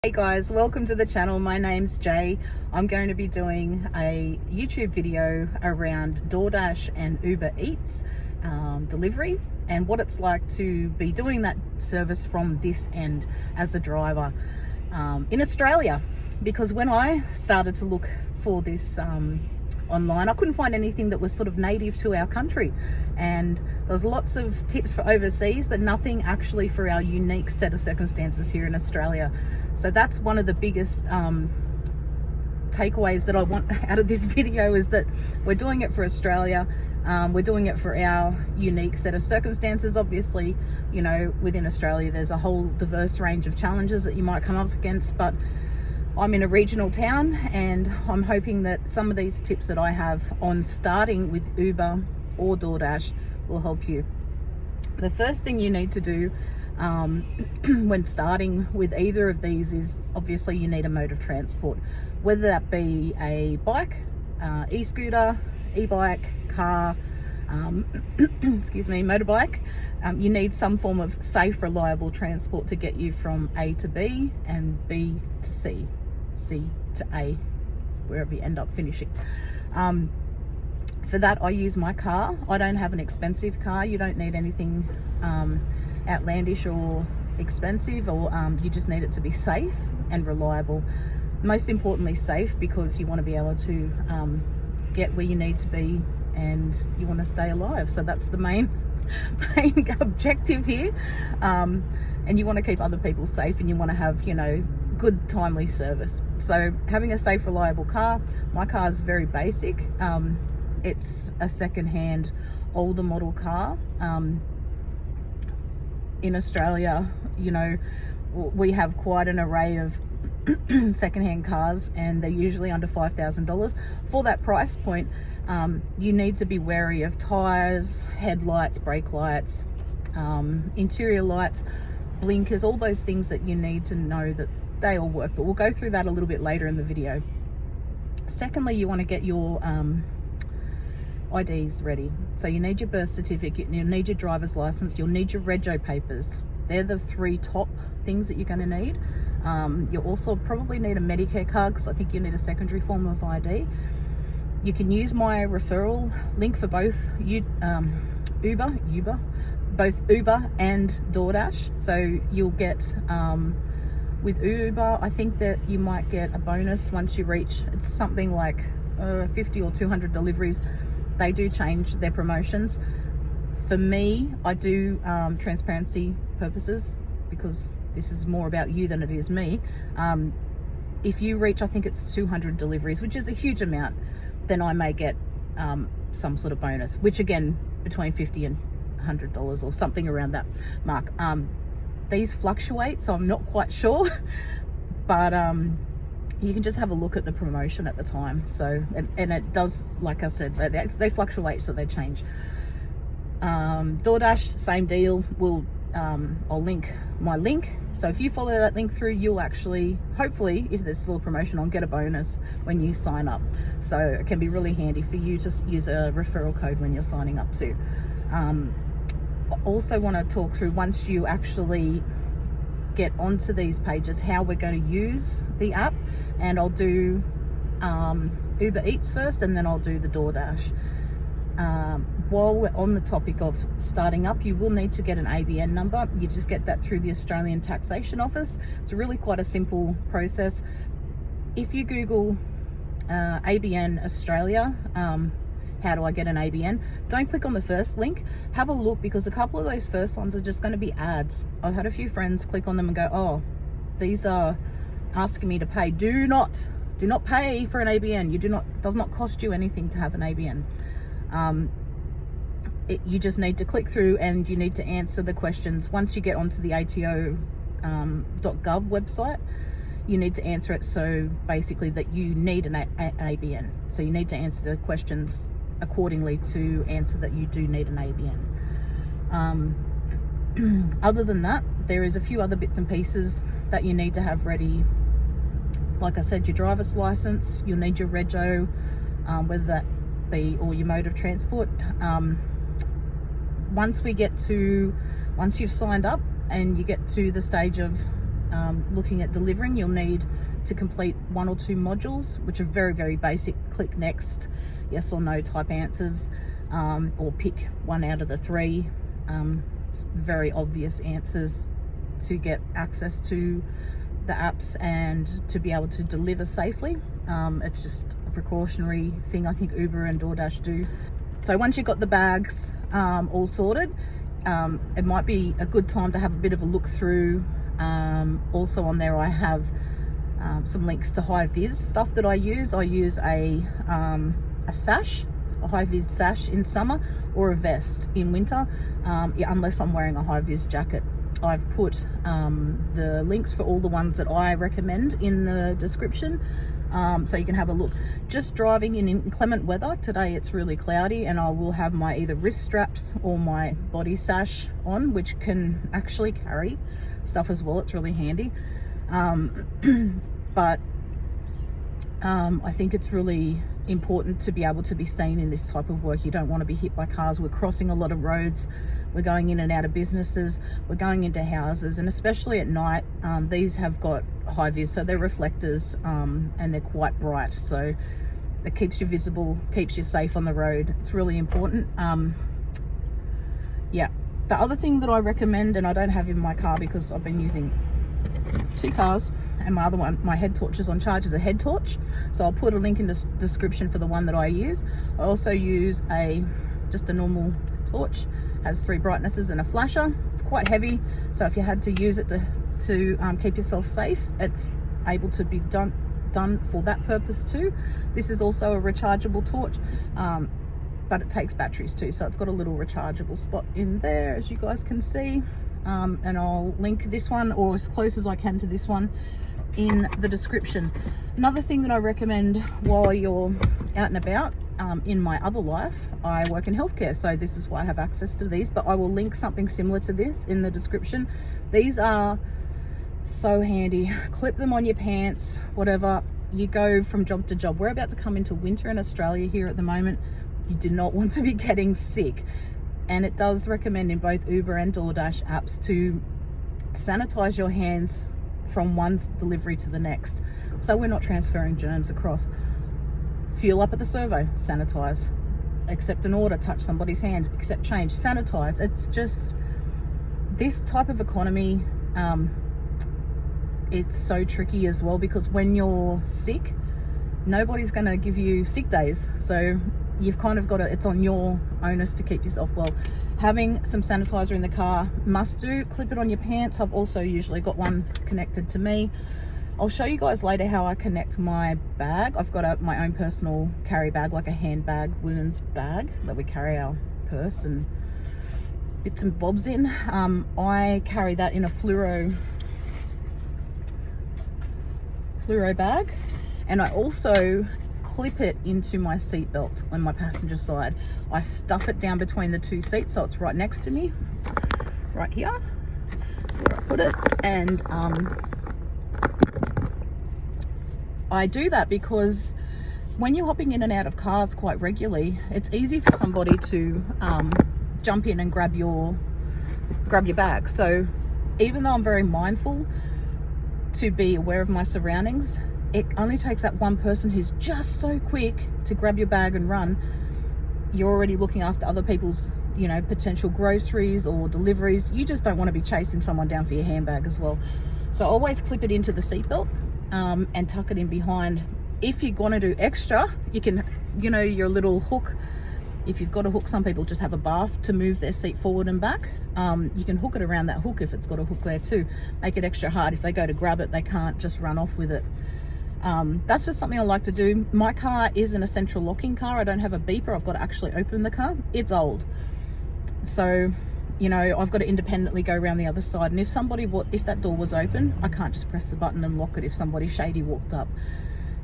Hey guys, welcome to the channel. My name's Jay. I'm going to be doing a YouTube video around DoorDash and Uber Eats delivery and what it's like to be doing that service from this end as a driver in Australia. Because when I started to look for this online, I couldn't find anything that was sort of native to our country, and there was lots of tips for overseas but nothing actually for our unique set of circumstances here in Australia. So that's one of the biggest takeaways that I want out of this video, is that we're doing it for Australia. We're doing it for our unique set of circumstances. Obviously, you know, within Australia there's a whole diverse range of challenges that you might come up against, but I'm in a regional town and I'm hoping that some of these tips that I have on starting with Uber or DoorDash will help you. The first thing you need to do when starting with either of these is obviously you need a mode of transport, whether that be a bike, e-scooter, e-bike, car, excuse me, motorbike. You need some form of safe, reliable transport to get you from A to B and B to C, C to A, wherever you end up finishing. For that, I use my car. I don't have an expensive car. You don't need anything outlandish or expensive, or you just need it to be safe and reliable. Most importantly, safe, because you want to be able to get where you need to be and you want to stay alive. So that's the main objective here. And you want to keep other people safe, and you want to have, you know, good timely service. So having a safe, reliable car. My car is very basic. It's a second-hand older model car. In Australia, you know, we have quite an array of second-hand cars, and they're usually under $5,000. For that price point, you need to be wary of tires, headlights, brake lights, interior lights, blinkers, all those things that you need to know that they all work, but we'll go through that a little bit later in the video. Secondly, you want to get your IDs ready. So you need your birth certificate, you'll need your driver's license, you'll need your rego papers. They're the three top things that you're going to need. You'll also probably need a Medicare card, because I think you need a secondary form of ID. You can use my referral link for both both Uber and DoorDash. So you'll get with Uber, I think that you might get a bonus once you reach, it's something like 50 or 200 deliveries. They do change their promotions. For me, I do transparency purposes, because this is more about you than it is me. If you reach, I think it's 200 deliveries, which is a huge amount, then I may get some sort of bonus, which again, between $50 and $100 or something around that mark. These fluctuate, so I'm not quite sure, but you can just have a look at the promotion at the time. So, and it does, like I said, they fluctuate, so they change. DoorDash, same deal. I'll link my link. So if you follow that link through, you'll actually, hopefully, if there's still a promotion, I'll get a bonus when you sign up. So it can be really handy for you to use a referral code when you're signing up too. I also want to talk through, once you actually get onto these pages, how we're going to use the app, and I'll do Uber Eats first, and then I'll do the DoorDash. While we're on the topic of starting up, you will need to get an ABN number. You just get that through the Australian Taxation Office. It's really quite a simple process. If you Google ABN Australia, how do I get an ABN? Don't click on the first link. Have a look, because a couple of those first ones are just going to be ads. I've had a few friends click on them and go, oh, these are asking me to pay. Do not pay for an ABN. Does not cost you anything to have an ABN. You just need to click through, and you need to answer the questions. Once you get onto the ATO.gov website, you need to answer it, so basically that you need an ABN. So you need to answer the questions accordingly to answer that you do need an ABN. Other than that, there is a few other bits and pieces that you need to have ready. Like I said, your driver's license, you'll need your rego, whether that be or your mode of transport. Once you've signed up and you get to the stage of looking at delivering, you'll need to complete 1 or 2 modules, which are very, very basic. Click next, yes or no type answers, or pick 1 out of the 3 very obvious answers to get access to the apps and to be able to deliver safely. It's just a precautionary thing I think Uber and DoorDash do. So once you've got the bags all sorted, it might be a good time to have a bit of a look through. Also on there I have some links to HiVis stuff that I use. I use a Sash, a HiVis Sash in summer, or a vest in winter, unless I'm wearing a HiVis jacket. I've put the links for all the ones that I recommend in the description, so you can have a look. Just driving in inclement weather, today it's really cloudy, and I will have my either wrist straps or my body sash on, which can actually carry stuff as well. It's really handy. But I think it's really important to be able to be seen in this type of work. You don't want to be hit by cars. We're crossing a lot of roads, we're going in and out of businesses, we're going into houses, and especially at night, these have got high vis, so they're reflectors, and they're quite bright, so it keeps you visible, keeps you safe on the road. It's really important. Yeah, the other thing that I recommend, and I don't have in my car because I've been using 2 cars, and my other one, my head torch is on charge as a head torch, so I'll put a link in the description for the one that I use. I also use just a normal torch, has 3 brightnesses and a flasher. It's quite heavy, so if you had to use it to keep yourself safe, it's able to be done for that purpose too. This is also a rechargeable torch, but it takes batteries too, so it's got a little rechargeable spot in there, as you guys can see. And I'll link this one, or as close as I can to this one, in the description. Another thing that I recommend while you're out and about, in my other life, I work in healthcare, so this is why I have access to these, but I will link something similar to this in the description. These are so handy. Clip them on your pants, whatever. You go from job to job. We're about to come into winter in Australia here at the moment. You do not want to be getting sick. And it does recommend in both Uber and DoorDash apps to sanitize your hands from one delivery to the next, so we're not transferring germs across. Fuel up at the servo, sanitize. Accept an order, touch somebody's hand, accept change, sanitize. It's just this type of economy. It's so tricky as well, because when you're sick, nobody's going to give you sick days, so you've kind of got to, it's on your onus to keep yourself well. Having some sanitizer in the car, must do. Clip it on your pants. I've also usually got one connected to me. I'll show you guys later how I connect my bag. I've got my own personal carry bag, like a handbag, women's bag that we carry our purse and bits and bobs in. I carry that in a fluoro bag, and I also clip it into my seat belt on my passenger side. I stuff it down between the 2 seats, so it's right next to me, right here where I put it. And I do that because when you're hopping in and out of cars quite regularly, it's easy for somebody to jump in and grab your bag. So even though I'm very mindful to be aware of my surroundings, it only takes that one person who's just so quick to grab your bag and run. You're already looking after other people's, potential groceries or deliveries. You just don't want to be chasing someone down for your handbag as well. So always clip it into the seatbelt, and tuck it in behind. If you want to do extra, you can, your little hook. If you've got a hook, some people just have a bath to move their seat forward and back. You can hook it around that hook if it's got a hook there too. Make it extra hard. If they go to grab it, they can't just run off with it. That's just something I like to do. My car isn't a central locking car. I don't have a beeper. I've got to actually open the car. It's old, so I've got to independently go around the other side, and if that door was open, I can't just press the button and lock it if somebody shady walked up.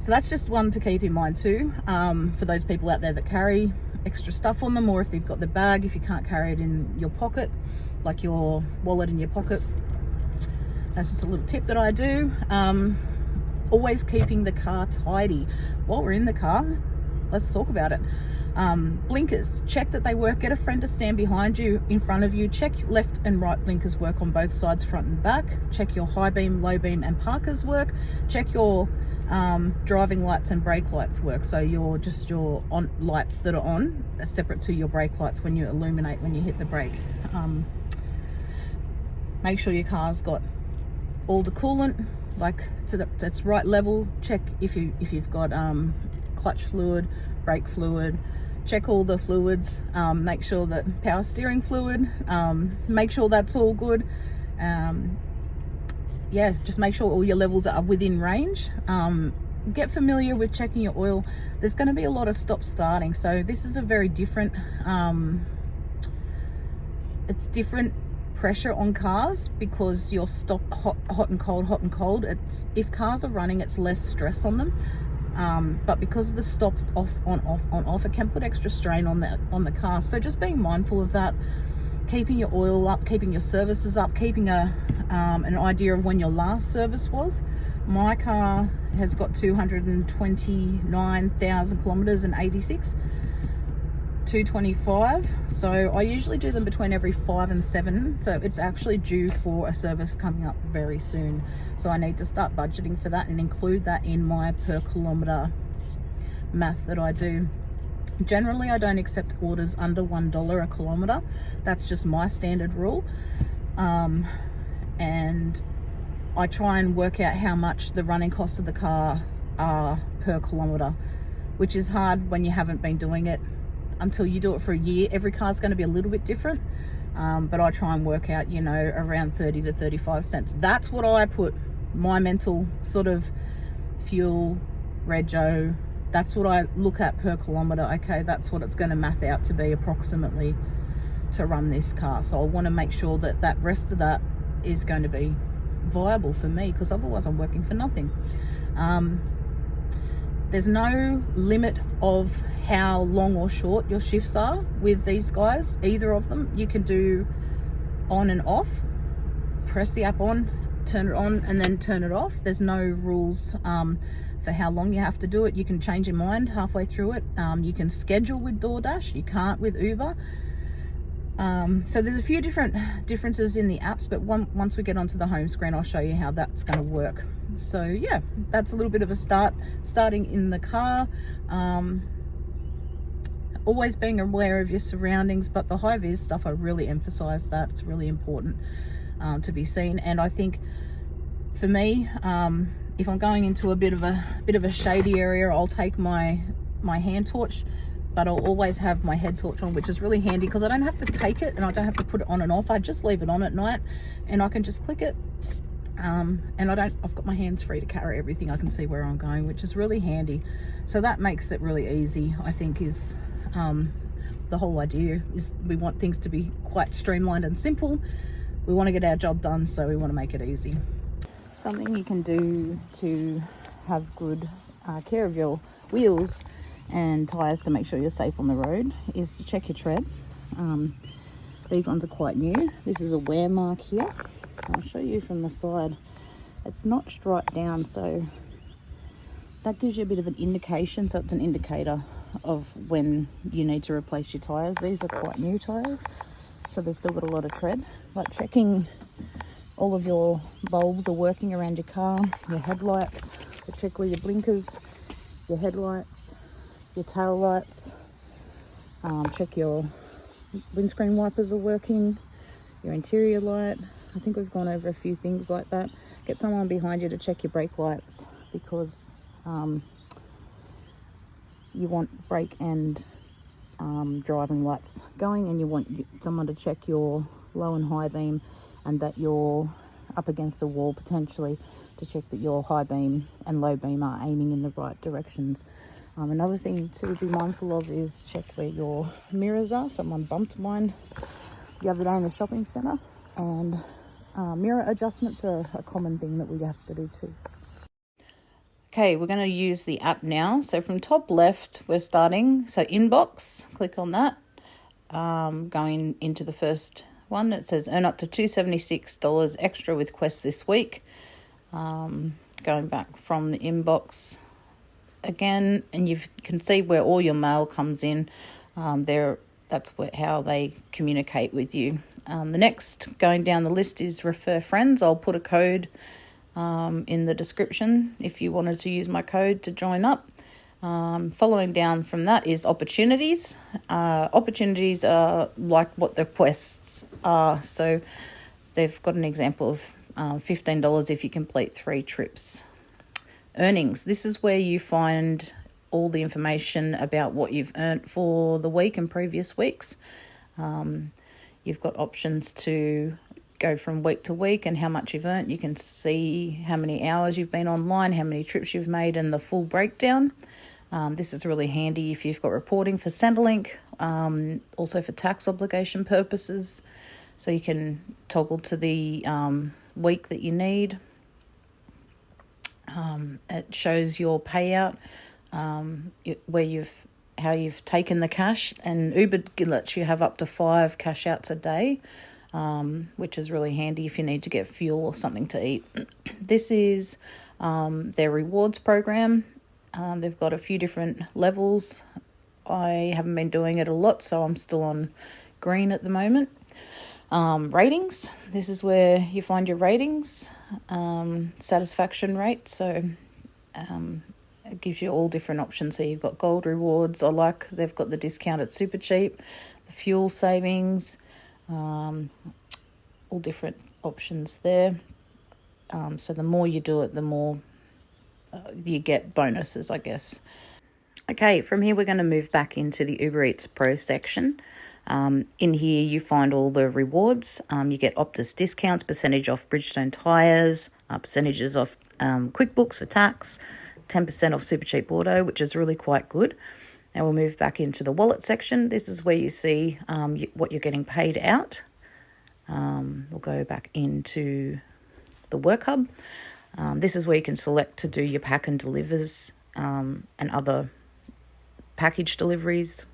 So that's just one to keep in mind too, for those people out there that carry extra stuff on them, or if they've got the bag, if you can't carry it in your pocket, like your wallet in your pocket. That's just a little tip that I do. Always keeping the car tidy. While we're in the car, let's talk about it. Blinkers, check that they work. Get a friend to stand behind you, in front of you. Check left and right blinkers work on both sides, front and back. Check your high beam, low beam and parkers work. Check your driving lights and brake lights work. So your on lights that are on are separate to your brake lights when you illuminate when you hit the brake. Make sure your car's got all the coolant, like that's right level. Check if you've got clutch fluid, brake fluid. Check all the fluids. Make sure that power steering fluid, make sure that's all good. Yeah, just make sure all your levels are within range. Get familiar with checking your oil. There's going to be a lot of stop starting, so this is a very different it's different pressure on cars because you're stop hot and cold. It's, if cars are running, it's less stress on them, but because of the stop off on off, it can put extra strain on the car. So just being mindful of that, keeping your oil up, keeping your services up, keeping an idea of when your last service was. My car has got 229,000 kilometers and 225, so I usually do them between every 5 and 7, so it's actually due for a service coming up very soon. So I need to start budgeting for that and include that in my per kilometer math that I do. Generally, I don't accept orders under $1 a kilometer. That's just my standard rule. And I try and work out how much the running costs of the car are per kilometer, which is hard when you haven't been doing it until you do it for a year. Every car's going to be a little bit different, but I try and work out, you know, around 30 to 35 cents. That's what I put my mental sort of fuel, rego, that's what I look at per kilometer. Okay, that's what it's going to math out to be approximately to run this car. So I want to make sure that that rest of that is going to be viable for me, because otherwise I'm working for nothing. There's no limit of how long or short your shifts are with these guys, either of them. You can do on and off, press the app on, turn it on and then turn it off. There's no rules for how long you have to do it. You can change your mind halfway through it. You can schedule with DoorDash, you can't with Uber. So there's a few differences in the apps, but once we get onto the home screen, I'll show you how that's going to work. So yeah, that's a little bit of a starting in the car. Always being aware of your surroundings, but the HiVis stuff, I really emphasize that. It's really important to be seen. And I think for me, if I'm going into a bit of a shady area, I'll take my hand torch, but I'll always have my head torch on, which is really handy because I don't have to take it and I don't have to put it on and off. I just leave it on at night and I can just click it. And I've got my hands free to carry everything. I can see where I'm going, which is really handy. So that makes it really easy, I think, is the whole idea is we want things to be quite streamlined and simple. We want to get our job done, so we want to make it easy. Something you can do to have good care of your wheels and tires to make sure you're safe on the road is to check your tread. These ones are quite new. This is a wear mark here. I'll show you from the side. It's notched right down, so that gives you a bit of an indication. So it's an indicator of when you need to replace your tires. These are quite new tires, so they've still got a lot of tread. Like checking all of your bulbs are working around your car, your headlights. So check where your blinkers, your headlights, your tail lights. Check your windscreen wipers are working, your interior light. I think we've gone over a few things like that. Get someone behind you to check your brake lights, because you want brake and driving lights going, and you want someone to check your low and high beam and that you're up against a wall potentially, to check that your high beam and low beam are aiming in the right directions. Another thing to be mindful of is check where your mirrors are. Someone bumped mine the other day in the shopping centre, and mirror adjustments are a common thing that we have to do too. Okay, we're going to use the app now. So from top left, we're starting. So inbox, click on that. Going into the first one, it says earn up to $276 extra with Quest this week. Going back from the inbox, again, and you can see where all your mail comes in. That's how they communicate with you. The next going down the list is refer friends. I'll put a code in the description if you wanted to use my code to join up. Following down from that is opportunities. Opportunities are like what the quests are. So they've got an example of $15 if you complete 3 trips. Earnings. This is where you find all the information about what you've earned for the week and previous weeks. You've got options to go from week to week and how much you've earned. You can see how many hours you've been online, how many trips you've made, and the full breakdown. This is really handy if you've got reporting for Centrelink, also for tax obligation purposes. So you can toggle to the week that you need. It shows your payout, how you've taken the cash, and Uber lets you have up to 5 cash outs a day, which is really handy if you need to get fuel or something to eat. This is their rewards program. They've got a few different levels. I haven't been doing it a lot, so I'm still on green at the moment. Ratings. This is where you find your ratings, satisfaction rate. So it gives you all different options. So you've got gold rewards. They've got the discount at Super Cheap, the fuel savings, all different options there. So the more you do it, the more you get bonuses, I guess. Okay, from here we're going to move back into the Uber Eats Pro section. In here you find all the rewards. You get Optus discounts, percentage off Bridgestone tyres, percentages off QuickBooks for tax, 10% off Super Cheap Auto, which is really quite good. Now we'll move back into the wallet section. This is where you see what you're getting paid out. We'll go back into the Work Hub. This is where you can select to do your pack and delivers and other package deliveries.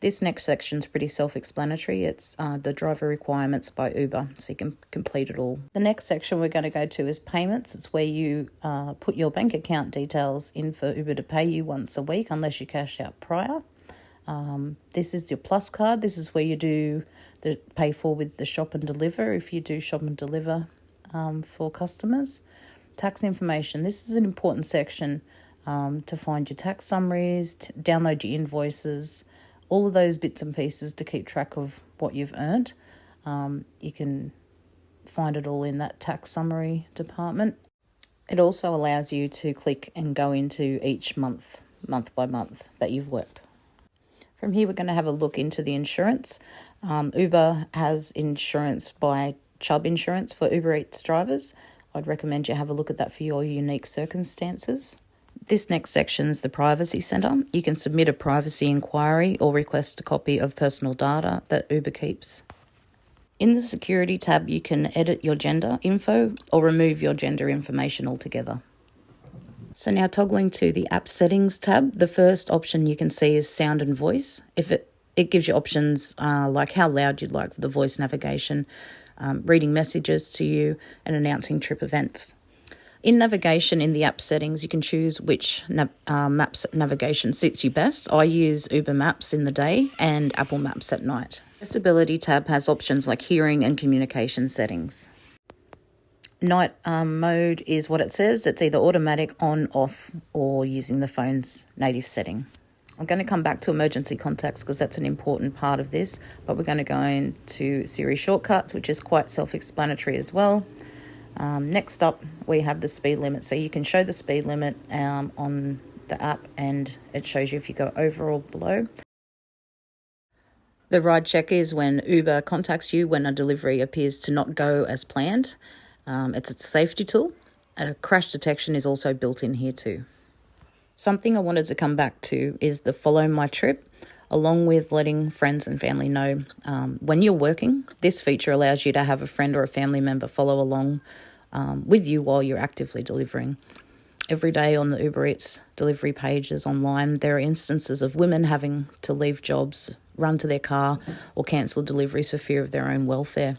This next section is pretty self-explanatory. It's the driver requirements by Uber, so you can complete it all. The next section we're going to go to is payments. It's where you put your bank account details in for Uber to pay you once a week, unless you cash out prior. This is your Plus card. This is where you do the pay for with the shop and deliver, if you do shop and deliver for customers. Tax information. This is an important section to find your tax summaries, to download your invoices, all of those bits and pieces to keep track of what you've earned. You can find it all in that tax summary department. It also allows you to click and go into each month by month that you've worked. From here, we're going to have a look into the insurance. Uber has insurance by Chubb Insurance for Uber Eats drivers. I'd recommend you have a look at that for your unique circumstances. This next section is the Privacy Centre. You can submit a privacy inquiry or request a copy of personal data that Uber keeps. In the Security tab, you can edit your gender info or remove your gender information altogether. So now toggling to the App Settings tab, the first option you can see is Sound and Voice. It gives you options like how loud you'd like the voice navigation, reading messages to you, and announcing trip events. In navigation in the app settings, you can choose which Maps navigation suits you best. I use Uber Maps in the day and Apple Maps at night. Accessibility tab has options like hearing and communication settings. Night mode is what it says. It's either automatic, on, off, or using the phone's native setting. I'm going to come back to emergency contacts because that's an important part of this, but we're going to go into Siri shortcuts, which is quite self-explanatory as well. Next up, we have the speed limit. So you can show the speed limit on the app, and it shows you if you go over or below. The ride check is when Uber contacts you when a delivery appears to not go as planned. It's a safety tool. Crash detection is also built in here too. Something I wanted to come back to is the Follow My Trip, along with letting friends and family know when you're working. This feature allows you to have a friend or a family member follow along with you while you're actively delivering. Every day on the Uber Eats delivery pages online, there are instances of women having to leave jobs, run to their car, or cancel deliveries for fear of their own welfare.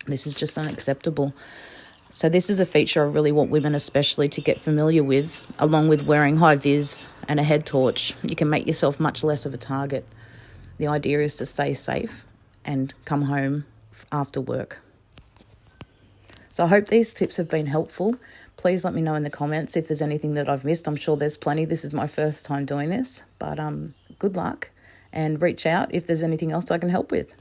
This is just unacceptable. So this is a feature I really want women especially to get familiar with, along with wearing high vis and a head torch. You can make yourself much less of a target. The idea is to stay safe and come home after work. So I hope these tips have been helpful. Please let me know in the comments if there's anything that I've missed. I'm sure there's plenty. This is my first time doing this, but good luck, and reach out if there's anything else I can help with.